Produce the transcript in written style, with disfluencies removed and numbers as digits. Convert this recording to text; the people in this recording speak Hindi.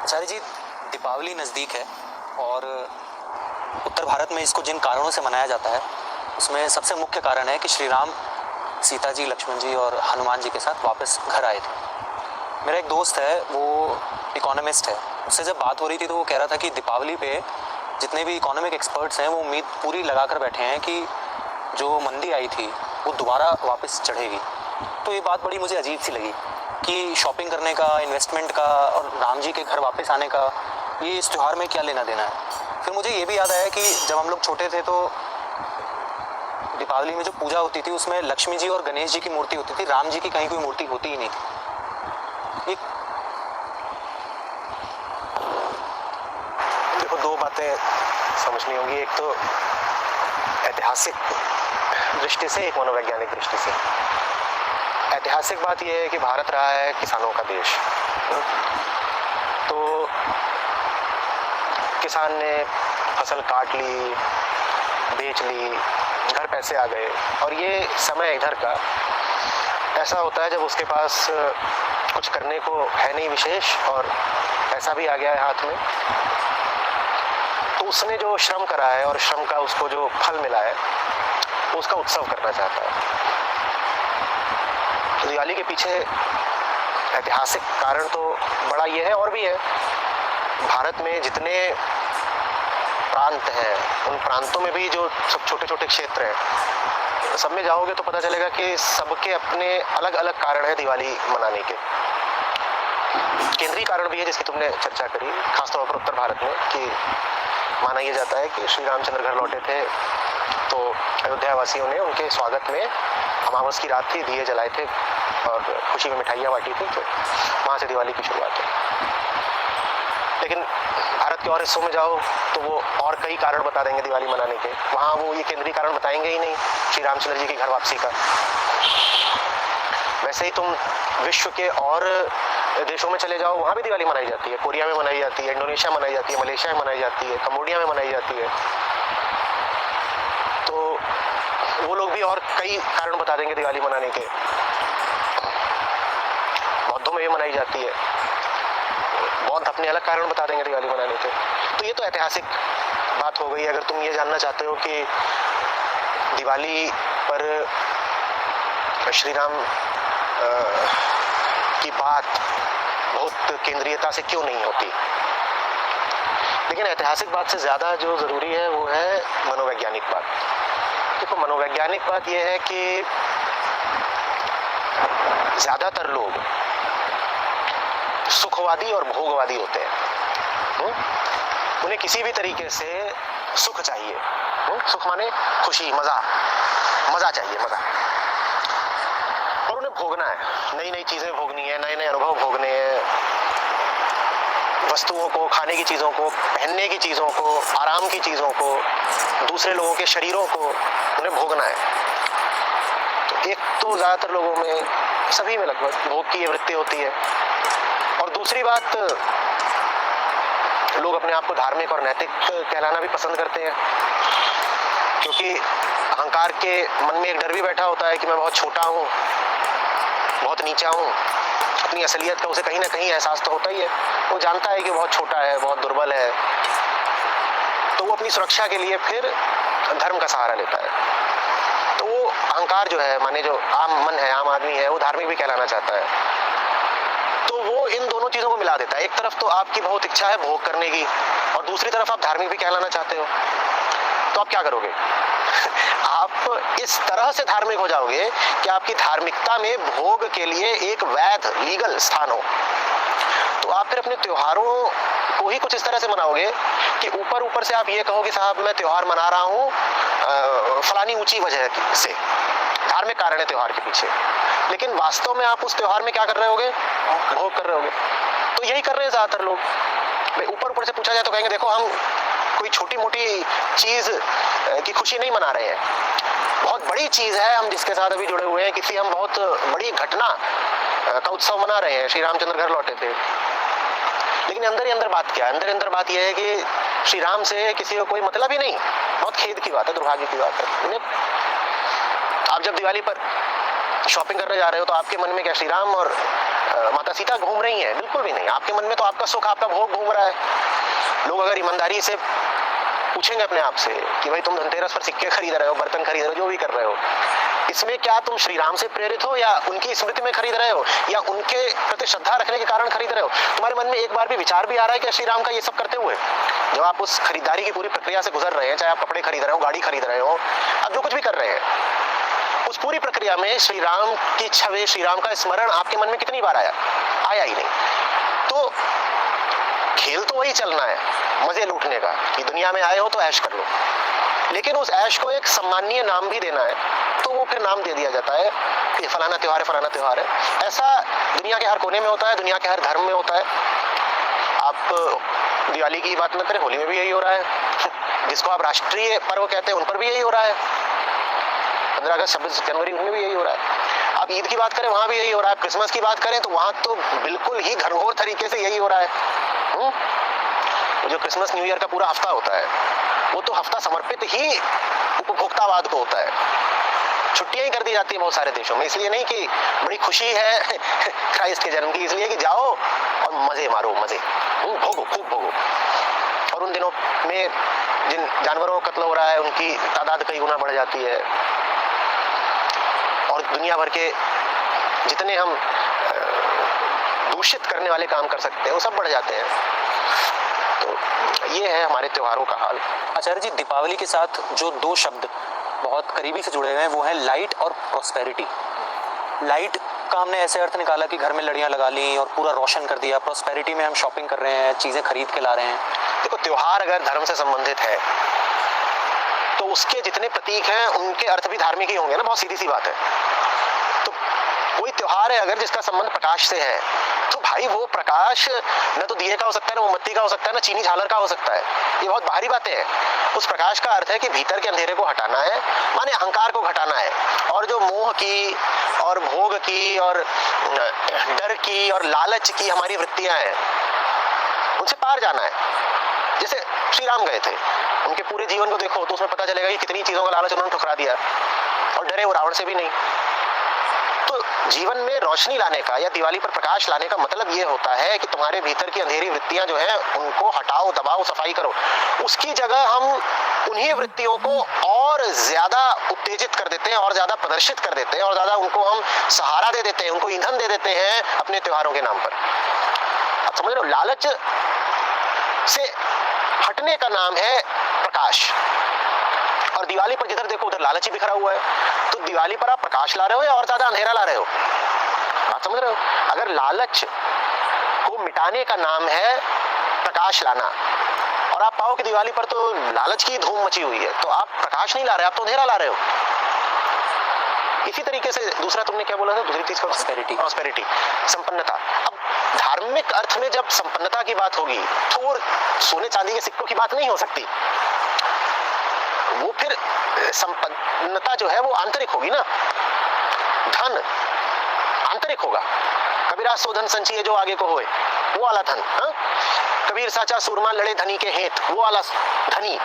आचार्य जी, दीपावली नज़दीक है और उत्तर भारत में इसको जिन कारणों से मनाया जाता है उसमें सबसे मुख्य कारण है कि श्री राम सीता जी, लक्ष्मण जी और हनुमान जी के साथ वापस घर आए थे। मेरा एक दोस्त है, वो इकोनॉमिस्ट है। उससे जब बात हो रही थी तो वो कह रहा था कि दीपावली पे जितने भी इकोनॉमिक एक्सपर्ट्स हैं वो उम्मीद पूरी लगा कर बैठे हैं कि जो मंदी आई थी वो दोबारा वापस चढ़ेगी। तो ये बात बड़ी मुझे अजीब सी लगी कि शॉपिंग करने का, इन्वेस्टमेंट का और राम जी के घर वापस आने का ये इस त्यौहार में क्या लेना देना है। फिर मुझे ये भी याद आया कि जब हम लोग छोटे थे तो दीपावली में जो पूजा होती थी उसमें लक्ष्मी जी और गणेश जी की मूर्ति होती थी, राम जी की कहीं कोई मूर्ति होती ही नहीं थी। एक देखो, दो बातें समझनी होंगी। एक तो ऐतिहासिक दृष्टि से, एक मनोवैज्ञानिक दृष्टि से। ऐतिहासिक बात यह है कि भारत रहा है किसानों का देश। तो किसान ने फसल काट ली, बेच ली, घर पैसे आ गए, और ये समय इधर का ऐसा होता है जब उसके पास कुछ करने को है नहीं विशेष और पैसा भी आ गया है हाथ में, तो उसने जो श्रम करा है और श्रम का उसको जो फल मिला है वो उसका उत्सव करना चाहता है। तो दिवाली के पीछे ऐतिहासिक कारण तो बड़ा ये है, और भी है। भारत में जितने प्रांत हैं उन प्रांतों में भी जो सब छोटे छोटे क्षेत्र हैं, सब में जाओगे तो पता चलेगा कि सबके अपने अलग अलग कारण हैं दिवाली मनाने के। केंद्रीय कारण भी है जिसकी तुमने चर्चा करी, खासतौर पर उत्तर भारत में, कि माना यह जाता है कि श्री रामचंद्र घर लौटे थे तो अयोध्या वासियों ने उनके स्वागत में, अमावस की रात थी, दिए जलाए थे और खुशी में मिठाइयाँ बांटी थी, तो वहाँ से दिवाली की शुरुआत है। लेकिन भारत के और हिस्सों में जाओ तो वो और कई कारण बता देंगे दिवाली मनाने के, वहाँ वो ये केंद्रीय कारण बताएंगे ही नहीं श्री रामचंद्र जी की घर वापसी का। वैसे ही तुम विश्व के और देशों में चले जाओ, वहाँ भी दिवाली मनाई जाती है। कोरिया में मनाई जाती है, इंडोनेशिया में मनाई जाती है, मलेशिया में मनाई जाती है, कंबोडिया में मनाई जाती है। तो वो लोग भी और कई कारण बता देंगे दिवाली मनाने के। बौद्धों में भी मनाई जाती है, बौद्ध अपने अलग कारण बता देंगे दिवाली मनाने के। तो ये तो ऐतिहासिक बात हो गई। अगर तुम ये जानना चाहते हो कि दिवाली पर श्री राम की बात बहुत केंद्रीयता से क्यों नहीं होती, लेकिन ऐतिहासिक बात से ज़्यादा जो ज़रूरी है वो है मनोवैज्ञानिक बात। देखो, मनोवैज्ञानिक बात यह है कि ज़्यादातर लोग सुखवादी और भोगवादी होते हैं। उन्हें किसी भी तरीके से सुख चाहिए। सुख माने खुशी, मज़ा चाहिए, मज़ा। और उन्हें भोगना है, नई नई चीज़ें भोगनी है, नए नए अनुभव भोगने हैं, वस्तुओं को, खाने की चीज़ों को, पहनने की चीज़ों को, आराम की चीज़ों को, दूसरे लोगों के शरीरों को उन्हें भोगना है। तो एक तो ज़्यादातर लोगों में, सभी में लगभग, भोग की ये वृत्ति होती है। और दूसरी बात, लोग अपने आप को धार्मिक और नैतिक कहलाना भी पसंद करते हैं, क्योंकि अहंकार के मन में एक डर भी बैठा होता है कि मैं बहुत छोटा हूँ, बहुत नीचा हूँ। अपनी असलियत का उसे कहीं ना कहीं एहसास तो होता ही है। वो जानता है कि बहुत छोटा है, बहुत दुर्बल है, तो वो अपनी सुरक्षा के लिए फिर धर्म का सहारा लेता है। तो वो अहंकार जो है, माने जो आम मन है, आम आदमी है, वो धार्मिक भी कहलाना चाहता है। तो वो इन दोनों चीज़ों को मिला देता है। एक तरफ तो आपकी बहुत इच्छा है भोग करने की, और दूसरी तरफ आप धार्मिक भी कहलाना चाहते हो। तो आप क्या करोगे? आप इस तरह से धार्मिक हो जाओगे कि आपकी धार्मिकता में भोग के लिए एक वैध, लीगल स्थान हो। तो आप फिर अपने त्योहारों को ही कुछ इस तरह से मनाओगे कि ऊपर ऊपर से आप ये कहो कि साहब मैं त्योहार मना रहा हूँ फलानी ऊंची वजह से, धार्मिक कारण है त्योहार के पीछे, लेकिन वास्तव में आप उस त्योहार में क्या कर रहे होगे? भोग कर रहे होगे। तो यही कर रहे हैं ज़्यादातर लोग। ऊपर ऊपर से पूछा जाए तो कहेंगे देखो, हम कोई छोटी मोटी चीज़ की खुशी नहीं मना रहे हैं, बहुत बड़ी चीज़ है हम जिसके साथ अभी जुड़े हुए हैं, किसी हम बहुत बड़ी घटना का उत्सव मना रहे हैं। श्री रामचंद्र घर लौटे थे, लेकिन अंदर ही अंदर बात क्या है? अंदर अंदर बात यह है कि श्री राम से किसी को कोई मतलब ही नहीं। बहुत खेद की बात है, दुर्भाग्य की बात है। आप जब दिवाली पर शॉपिंग करने जा रहे हो तो आपके मन में क्या श्री राम और माता सीता घूम रही हैं? बिल्कुल भी नहीं। आपके मन में तो आपका सुख, आपका भोग घूम रहा है। लोग अगर ईमानदारी से पूछेंगे अपने आप से कि भाई तुम धनतेरस पर सिक्के खरीद रहे हो, बर्तन खरीद रहे हो, जो भी कर रहे हो, इसमें क्या तुम श्री राम से प्रेरित हो या उनकी स्मृति में खरीद रहे हो या उनके प्रति श्रद्धा रखने के कारण खरीद रहे हो? तुम्हारे मन में एक बार भी विचार भी आ रहा है कि श्री राम का ये सब करते हुए? जब आप उस खरीदारी की पूरी प्रक्रिया से गुजर रहे हैं, चाहे आप कपड़े खरीद रहे हो, गाड़ी खरीद रहे हो, आप जो कुछ भी कर रहे हैं, उस पूरी प्रक्रिया में श्री राम की छवि, श्री राम का स्मरण आपके मन में कितनी बार आया? आया ही नहीं। तो खेल तो वही चलना है, मजे लूटने का, कि दुनिया में आए हो तो ऐश कर लो, लेकिन उस ऐश को एक सम्मानीय नाम भी देना है, तो वो फिर नाम दे दिया जाता है कि फलाना त्योहार है, फलाना त्योहार है। ऐसा दुनिया के हर कोने में होता है, दुनिया के हर धर्म में होता है। आप दिवाली की बात न करें, होली में भी यही हो रहा है। जिसको आप राष्ट्रीय पर्व कहते हैं, उन पर भी यही हो रहा है। 15 अगस्त, 26 जनवरी, उनमें भी यही हो रहा है। आप ईद की बात करें, वहां भी यही हो रहा है। क्रिसमस की बात करें तो वहां तो बिल्कुल ही घनघोर तरीके से यही हो रहा है। जो क्रिसमस न्यू ईयर का पूरा हफ्ता होता है, वो तो हफ्ता समर्पित ही उपभोक्तावाद को होता है। छुट्टियां ही कर दी जाती है बहुत सारे देशों में, इसलिए नहीं कि बड़ी खुशी है क्राइस्ट के जन्म की, इसलिए कि जाओ और मजे मारो, मजे भोगो, खूब भोगो। और उन दिनों में जिन जानवरों का कत्ल हो रहा है, उनकी तादाद कई गुना बढ़ जाती है, और दुनिया भर के जितने हम दूषित करने वाले काम कर सकते हैं वो सब बढ़ जाते हैं। तो ये है हमारे त्योहारों का हाल। आचार्य जी, दीपावली के साथ जो दो शब्द बहुत करीबी से जुड़े हुए हैं वो है लाइट और प्रॉस्पेरिटी। लाइट का हमने ऐसे अर्थ निकाला कि घर में लड़ियां लगा ली और पूरा रोशन कर दिया। प्रॉस्पेरिटी में हम शॉपिंग कर रहे हैं, चीजें खरीद के ला रहे हैं। देखो, त्योहार अगर धर्म से संबंधित है तो उसके जितने प्रतीक हैं उनके अर्थ भी धार्मिक ही होंगे ना, बहुत सीधी सी बात है। तो कोई त्योहार है अगर जिसका संबंध प्रकाश से है, तो भाई वो प्रकाश न तो दिए का हो सकता है, न मोमबत्ती का हो सकता है, न चीनी झालर का हो सकता है। ये बहुत बाहरी बातें हैं। उस प्रकाश का अर्थ है कि भीतर के अंधेरे को हटाना है, माने अहंकार को घटाना है, और जो मोह की और भोग की और डर की और लालच की हमारी वृत्तियां हैं, उनसे पार जाना है। जैसे श्री राम गए थे, उनके पूरे जीवन को देखो तो उसमें पता चलेगा कि कितनी चीजों का लालच उन्होंने ठुकरा दिया, और डरे वो रावण से भी नहीं। तो जीवन में रोशनी लाने का या दिवाली पर प्रकाश लाने का मतलब ये होता है कि तुम्हारे भीतर की अंधेरी वृत्तियां जो हैं उनको हटाओ, दबाओ, सफाई करो। उसकी जगह हम उन्हीं वृत्तियों को और ज्यादा उत्तेजित कर देते हैं, और ज्यादा प्रदर्शित कर देते हैं, और ज्यादा उनको हम सहारा दे देते हैं, उनको ईंधन दे देते हैं अपने त्योहारों के नाम पर। आप समझ रहे हो, लालच से हटने का नाम है प्रकाश। और दिवाली पर जिधर देखो उधर लालच ही बिखरा हुआ है। तो दिवाली पर आप प्रकाश ला रहे हो या और ज्यादा अंधेरा ला रहे हो? आप समझ रहे हो? अगर लालच को मिटाने का नाम है प्रकाश लाना, और आप पाओ कि दिवाली पर तो लालच की धूम मची हुई है, तो आप प्रकाश नहीं ला रहे, आप तो अंधेरा ला रहे हो। इसी तरीके से दूसरा तुमने क्या बोला था, दूसरी चीज? प्रॉस्पेरिटी। प्रॉस्पेरिटी, संपन्नता। अब धार्मिक अर्थ में जब संपन्नता की बात होगी तो वो सोने चांदी के सिक्कों की बात नहीं हो सकती। वो फिर संपन्नता जो है वो आंतरिक होगी ना, धन आंतरिक होगा। कबीरा सो धन संचिए जो आगे को होए, वो वाला धन। कबीर साचा सूरमा लड़े धनी के हेत, वो वाला धनी।